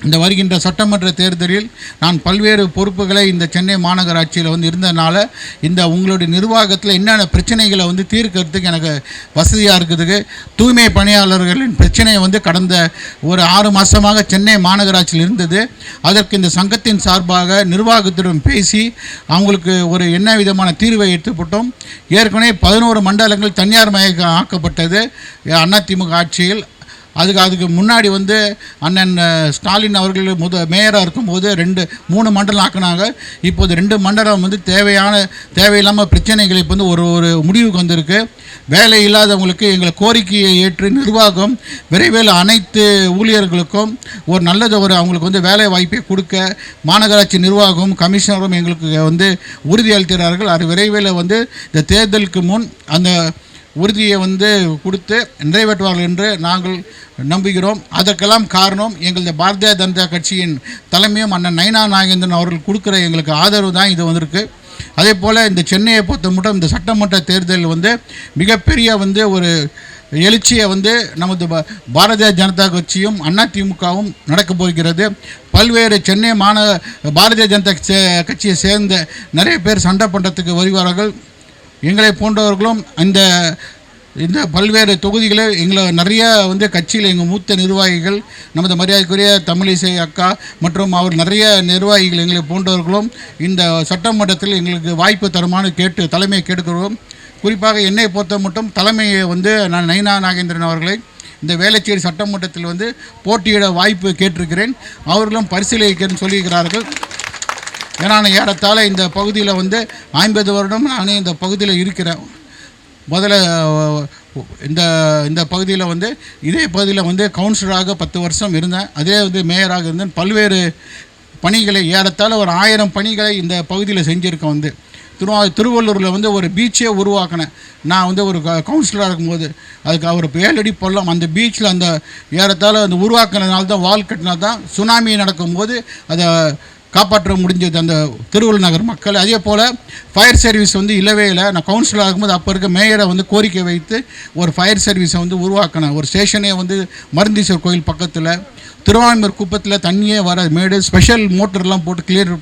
இந்த வருகின்ற சட்டமன்ற தேர்தலில் நான் பல்வேறு பொறுப்புகளை இந்த சென்னை மாநகராட்சியில் வந்து இருந்ததுனால இந்த உங்களுடைய நிர்வாகத்தில் என்னென்ன பிரச்சனைகளை வந்து தீர்க்கிறதுக்கு எனக்கு வசதியாக இருக்குதுக்கு தூய்மை பணியாளர்களின் பிரச்சனையை வந்து கடந்த ஒரு 6 மாதமாக சென்னை மாநகராட்சியில் இருந்தது. அதற்கு இந்த சங்கத்தின் சார்பாக நிர்வாகத்துடன் பேசி அவங்களுக்கு ஒரு என்ன விதமான தீர்வை எடுத்துப்பட்டோம். ஏற்கனவே 11 மண்டலங்கள் தனியார் மயம் ஆக்கப்பட்டது அதிமுக ஆட்சியில். அதுக்கு முன்னாடி வந்து அண்ணன் ஸ்டாலின் அவர்கள் மேயராக இருக்கும்போது 3 மண்டலம் ஆக்கினாங்க. இப்போது 2 மண்டலம் வந்து தேவையில்லாமல் பிரச்சனைகள் இப்போ வந்து ஒரு முடிவுக்கு வந்திருக்கு. வேலை இல்லாதவங்களுக்கு எங்களை கோரிக்கையை ஏற்று நிர்வாகம் விரைவில் அனைத்து ஊழியர்களுக்கும் ஒரு அவங்களுக்கு வந்து வேலை வாய்ப்பை கொடுக்க மாநகராட்சி நிர்வாகம் கமிஷனரும் எங்களுக்கு வந்து உறுதியளிக்கிறார்கள். அது விரைவில் வந்து இந்த தேர்தலுக்கு முன் அந்த உறுதியை வந்து கொடுத்து நிறைவேற்றுவார்கள் என்று நாங்கள் நம்புகிறோம். அதற்கெல்லாம் காரணம் எங்களது பாரதிய ஜனதா கட்சியின் தலைமையும் அண்ணன் நைனா நாகேந்திரன் அவர்கள் கொடுக்குற எங்களுக்கு ஆதரவு தான் இது வந்திருக்கு. அதே போல் இந்த சென்னையை பொறுத்த மட்டும் இந்த சட்டமன்ற தேர்தலில் வந்து மிகப்பெரிய வந்து ஒரு எழுச்சியை வந்து நமது பாரதிய ஜனதா கட்சியும் அதிமுகவும் நடக்கப் போகிறது. பல்வேறு சென்னை பாரதிய ஜனதா கட்சியை சேர்ந்த நிறைய பேர் சண்டை பண்ணுறதுக்கு வருவார்கள். எங்களை போன்றவர்களும் இந்த பல்வேறு தொகுதிகளை எங்களை நிறைய வந்து கட்சியில் எங்கள் மூத்த நிர்வாகிகள் நமது மரியாதைக்குரிய தமிழிசை அக்கா மற்றும் அவர் நிறைய நிர்வாகிகள் எங்களை போன்றவர்களும் இந்த சட்டமன்றத்தில் எங்களுக்கு வாய்ப்பு தருமானு தலைமையை கேட்டுக்கிறோம். குறிப்பாக என்னை பொறுத்த மட்டும் தலைமையை வந்து நான் நைனா நாகேந்திரன் அவர்களை இந்த வேளச்சேரி சட்டமன்றத்தில் வந்து போட்டியிட வாய்ப்பு கேட்டிருக்கிறேன். அவர்களும் பரிசீலிக்கிறேன்னு சொல்லியிருக்கிறார்கள். ஏன்னா ஏறத்தாழ இந்த பகுதியில் வந்து 50 வருடம் நானே இந்த பகுதியில் இருக்கிறேன். முதல்ல இந்த பகுதியில் வந்து இதே பகுதியில் வந்து கவுன்சிலராக 10 வருஷம் இருந்தேன். அதே வந்து மேயராக இருந்தேன். பல்வேறு பணிகளை ஏறத்தாழ ஒரு 1000 பணிகளை இந்த பகுதியில் செஞ்சுருக்கேன். வந்து திருவள்ளூரில் வந்து ஒரு பீச்சே உருவாக்கினேன். நான் வந்து ஒரு கவுன்சிலராக இருக்கும்போது அதுக்கு அவர் 7 அடி பள்ளம் அந்த பீச்சில் அந்த ஏறத்தாழ அந்த உருவாக்கினதுனால தான் வால் கட்டினா தான் சுனாமி நடக்கும்போது அதை காப்பாற்ற முடிஞ்சது அந்த திருவள்ளூர் நகர் மக்கள். அதே போல் ஃபயர் சர்வீஸ் வந்து இல்லவே இல்லை. நான் கவுன்சிலர் ஆகும்போது அப்போ இருக்க மேயரை வந்து கோரிக்கை வைத்து ஒரு ஃபயர் சர்வீஸை வந்து உருவாக்கினேன். ஒரு ஸ்டேஷனே வந்து மருந்தீஸ்வர் கோயில் பக்கத்தில் திருவான்மூர் குப்பத்தில் தண்ணியே வர மேடு ஸ்பெஷல் மோட்டர்லாம் போட்டு கிளியர்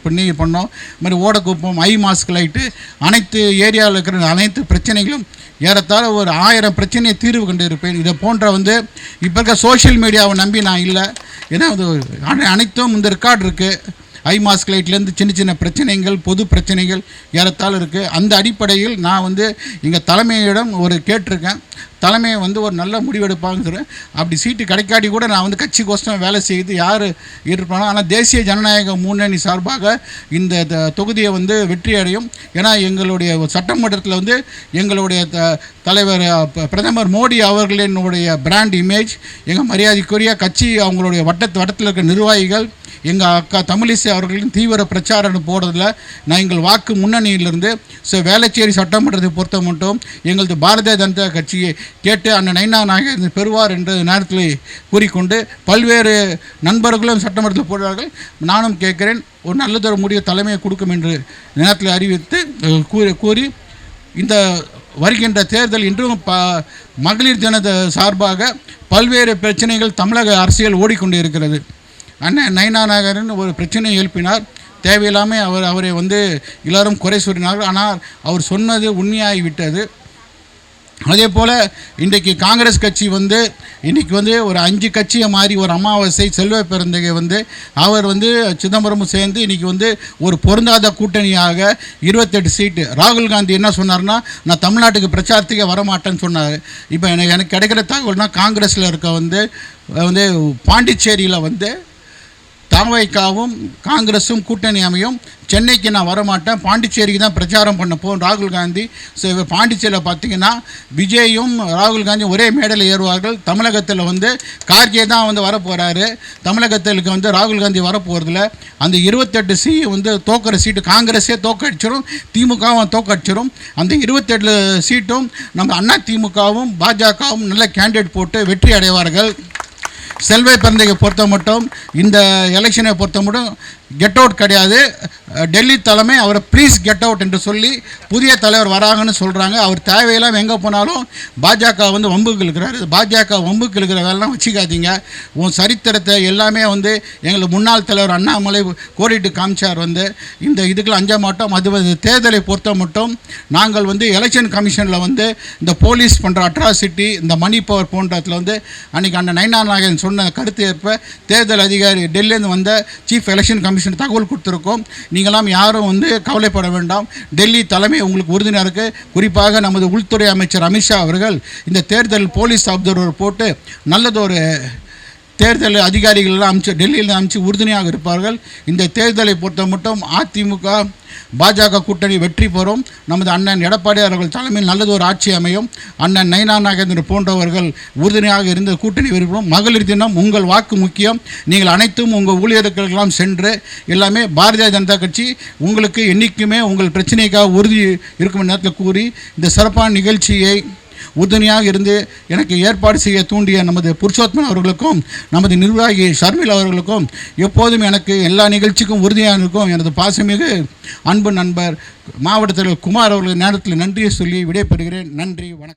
பண்ணோம். இது மாதிரி ஓடக்குப்பம் மாஸ்க் லைட்டு அனைத்து ஏரியாவில் இருக்கிற அனைத்து பிரச்சனைகளும் ஏறத்தாழ ஒரு 1000 பிரச்சனையை தீர்வு கண்டு இருப்பேன். இதை போன்ற வந்து இப்போ இருக்க சோஷியல் மீடியாவை நம்பி நான் இல்லை. ஏன்னா அது அனைத்தும் இந்த ரெக்கார்டு இருக்குது. மாஸ்க் லைட்லேருந்து சின்ன பிரச்சனைகள் பொது பிரச்சனைகள் ஏறத்தாழ இருக்குது. அந்த அடிப்படையில் நான் வந்து எங்கள் தலைமையிடம் ஒரு கேட்டிருக்கேன். தலைமையை வந்து ஒரு நல்ல முடிவெடுப்பாங்க சொல்கிறேன். அப்படி சீட்டு கிடைக்காட்டி கூட நான் வந்து கட்சி கோஷ்டம் வேலை செய்து யார் இருப்பானோ. ஆனால் தேசிய ஜனநாயக முன்னணி சார்பாக இந்த தொகுதியை வந்து வெற்றி அடையும். ஏன்னா எங்களுடைய சட்டமன்றத்தில் வந்து எங்களுடைய தலைவர் பிரதமர் மோடி அவர்களினுடைய பிராண்ட் இமேஜ், எங்கள் மரியாதைக்குரிய கட்சி அவங்களுடைய வட்டத்தில் இருக்கிற நிர்வாகிகள், எங்கள் அக்கா தமிழிசை அவர்களின் தீவிர பிரச்சாரம் போடுறதில் நான் எங்கள் வாக்கு முன்னணியிலிருந்து வேளச்சேரி சட்டமன்றத்தை பொறுத்த மட்டும் எங்களது பாரதிய ஜனதா கட்சியை கேட்டு அண்ணன் நைனா நாகேந்திரன் பெறுவார் என்ற நேரத்தில் கூறிக்கொண்டு பல்வேறு நண்பர்களும் சட்டமன்றத்தில் போடுறார்கள். நானும் கேட்கிறேன், ஒரு நல்லதொரு முடிவு தலைமையை கொடுக்கும் என்று நேரத்தில் அறிவித்து கூறி இந்த வருகின்ற தேர்தல் இன்றும் மகளிர் தினத சார்பாக பல்வேறு பிரச்சனைகள் தமிழக அரசியல் ஓடிக்கொண்டு இருக்கிறது. அண்ணன் நைனா நாகேந்திரன் ஒரு பிரச்சனையை எழுப்பினார். தேவையில்லாமல் அவரை வந்து எல்லோரும் குறை சொல்லினார்கள். ஆனால் அவர் சொன்னது உண்மையாகிவிட்டது. அதே போல் இன்றைக்கி காங்கிரஸ் கட்சி வந்து இன்றைக்கி வந்து ஒரு 5 கட்சியை மாறி ஒரு அமாவாசை செல்வ பிறந்தகை வந்து அவர் வந்து சிதம்பரமும் சேர்ந்து இன்றைக்கி வந்து ஒரு பொருந்தாத கூட்டணியாக 28 சீட்டு. ராகுல் காந்தி என்ன சொன்னார்னா, நான் தமிழ்நாட்டுக்கு பிரச்சாரத்துக்கே வரமாட்டேன்னு சொன்னார். இப்போ எனக்கு கிடைக்கிற தகவல்னால் காங்கிரஸில் இருக்க வந்து பாண்டிச்சேரியில் வந்து தாவைக்காவும் காங்கிரஸும் கூட்டணி அமையும். சென்னைக்கு நான் வரமாட்டேன், பாண்டிச்சேரிக்கு தான் பிரச்சாரம் பண்ண போகும் ராகுல் காந்தி. ஸோ பாண்டிச்சேரியில் பார்த்திங்கன்னா விஜயும் ராகுல் காந்தி ஒரே மேடையில் ஏறுவார்கள். தமிழகத்தில் வந்து கார்கே தான் வந்து வரப்போகிறாரு. தமிழகத்திற்கு வந்து ராகுல் காந்தி வரப்போகிறதில்ல. அந்த 28 வந்து தோக்கிற சீட்டு காங்கிரஸே தோக்கடிச்சிடும், திமுகவும் தோக்கடிச்சிடும். அந்த 28 சீட்டும் நம்ம அதிமுகவும் பாஜகவும் நல்ல கேண்டிடேட் போட்டு வெற்றி அடைவார்கள். செல்வ பிறந்தகை பொறுத்த மட்டும் இந்த எலெக்ஷனை பொறுத்த மட்டும் கெட் அவுட் கிடையாது. டெல்லி தலைமை அவரை ப்ளீஸ் கெட் அவுட் என்று சொல்லி புதிய தலைவர் வராங்கன்னு சொல்கிறாங்க. அவர் தேவையெல்லாம் எங்கே போனாலும் பாஜக வந்து வம்புக்கு இருக்கிறார். பாஜக வம்புக்கு இருக்கிற வேலைலாம் வச்சுக்காதீங்க. உன் சரித்திரத்தை எல்லாமே வந்து எங்களுக்கு முன்னாள் தலைவர் அண்ணாமலை கோரிட்டு காமிச்சார். வந்து இந்த இதுக்குள்ள அஞ்ச மாட்டோம். அது தேர்தலை பொறுத்த மட்டும் நாங்கள் வந்து எலெக்ஷன் கமிஷனில் வந்து இந்த போலீஸ் பண்ணுற அட்ராசிட்டி, இந்த மணி பவர் போன்றதில் வந்து அன்றைக்கி அண்ணன் நயனா நாகேந்திரன் சொன்ன கருத்து ஏற்ப தேர்தல் அதிகாரி டெல்லியிலேருந்து வந்த சீஃப் எலெக்ஷன் கமிஷன் தகவல் கொடுத்துருக்கோம். நீங்களாம் யாரும் வந்து கவலைப்பட வேண்டாம். டெல்லி தலைமை உங்களுக்கு உறுதுணையாக இருக்குது. குறிப்பாக நமது உள்துறை அமைச்சர் அமித்ஷா அவர்கள் இந்த தேர்தல் போலீஸ் அப்சர்வர் போட்டு நல்லதொரு தேர்தல் அதிகாரிகளெல்லாம் அமைச்சு டெல்லியில் அமைச்சு உறுதுணையாக இருப்பார்கள். இந்த தேர்தலை பொறுத்த மட்டும் அதிமுக பாஜக கூட்டணி வெற்றி பெறும். நமது அண்ணன் எடப்பாடி அவர்கள் தலைமையில் நல்லது ஒரு ஆட்சி அமையும். அண்ணன் நயனா நாகேந்திரன் போன்றவர்கள் உறுதுணையாக இருந்த கூட்டணி வெறும். மகளிர் தினம் உங்கள் வாக்கு முக்கியம். நீங்கள் அனைத்தும் உங்கள் ஊழியர்களுக்கெல்லாம் சென்று எல்லாமே பாரதிய ஜனதா கட்சி உங்களுக்கு என்றைக்குமே உங்கள் பிரச்சனைக்காக உறுதி இருக்கும் நேரத்தில் கூறி இந்த சிறப்பான நிகழ்ச்சியை உறுதுணையாக இருந்து எனக்கு ஏற்பாடு செய்ய தூண்டிய நமது புருஷோத்தமன் அவர்களுக்கும் நமது நிர்வாகி ஷர்மில் அவர்களுக்கும் எப்போதும் எனக்கு எல்லா நிகழ்ச்சிக்கும் உறுதியாக இருக்கும் எனது பாசமிகு அன்பு நண்பர் மாவட்ட தலைவர் குமார் அவர்கள் நேரத்தில் நன்றியை சொல்லி விடைபெறுகிறேன். நன்றி, வணக்கம்.